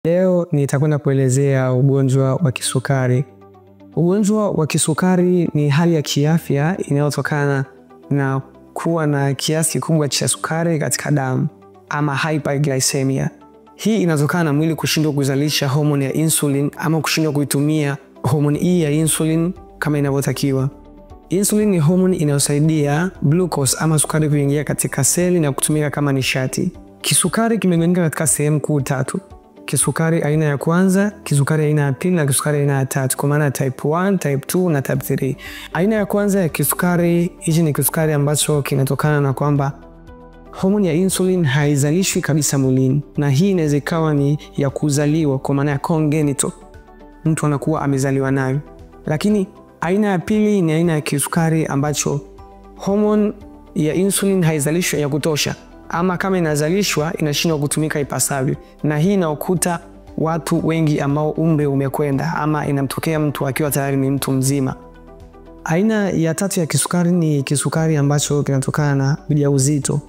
Leo nitakwenda kuelezea ugonjwa wa kisukari. Ugonjwa wa kisukari ni hali ya kiafya inayotokana na kuwa na kiasi kikubwa cha sukari katika damu ama hyperglycemia. Hii inatokana na mwili kushindwa kuzalisha homoni ya insulin ama kushindwa kuitumia homoni hii ya insulin kama inavyotakiwa. Insulin ni homoni inayosaidia glucose ama sukari kuingia katika seli na kutumika kama nishati. Kisukari kimegawanyika katika sehemu kuu tatu. Kisukari aina ya kwanza, kisukari aina ya pili na kisukari aina ya tatu, kwa maana type 1, type 2 na type 3. Aina ya kwanza ya kisukari, hichi ni kisukari ambacho kinatokana na kwamba homoni ya insulin haizalishwi kabisa mwilini, na hii inaweza ikawa ni ya kuzaliwa, kwa maana ya congenital, mtu anakuwa amezaliwa nayo. Lakini aina ya pili ni aina ya kisukari ambacho homoni ya insulin haizalishwi ya kutosha, ama kama inazalishwa inashindwa kutumika ipasavyo, na hii inaokuta watu wengi ambao umri umekwenda ama inamtokea mtu akiwa tayari ni mtu mzima. Aina ya tatu ya kisukari ni kisukari ambacho kinatokana na ujauzito.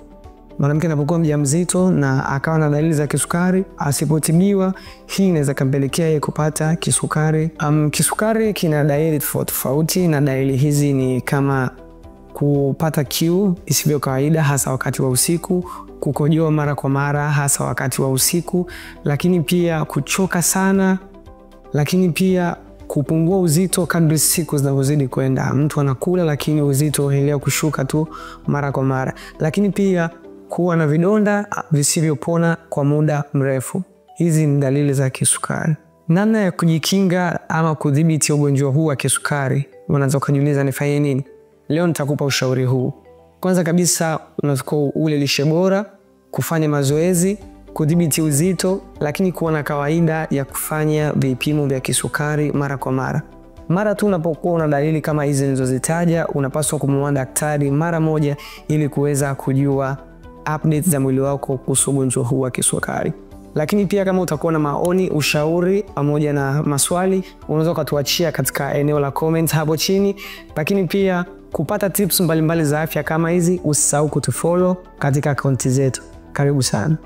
Mwanamke anapokuwa mjamzito na akawa na dalili za kisukari, asipotibiwa, hii inaweza kumpelekea yeye kupata kisukari. Kisukari kina dalili tofauti, na dalili hizi ni kama kupata kiu isivyo kawaida hasa wakati wa usiku, kukojoa mara kwa mara hasa wakati wa usiku, lakini pia kuchoka sana, lakini pia kupungua uzito kadri siku zinavyozidi kwenda. Mtu anakula lakini uzito unaendelea kushuka tu mara kwa mara, lakini pia kuwa na vidonda visivyopona kwa muda mrefu. Hizi ni dalili za kisukari. Namna ya kujikinga ama kudhibiti ugonjwa huu wa kisukari, unaweza kujiuliza nifanye nini? Leo nitakupa ushauri huu. Kwanza kabisa, unatakiwa ule lishe bora, kufanya mazoezi, kudhibiti uzito, lakini kuwa na kawaida ya kufanya vipimo vya kisukari mara kwa mara. Mara tu unapokuwa una dalili kama hizi nilizozitaja, unapaswa kumuona daktari mara moja ili kuweza kujua updates za mwili wako kuhusu ugonjwa huu wa kisukari. Lakini pia kama utakuwa na maoni, ushauri pamoja na maswali, unaweza kutuachia katika eneo la comment hapo chini. Lakini pia kupata tips mbalimbali za afya kama hizi, usisahau kutufollow katika akaunti zetu. Karibu sana.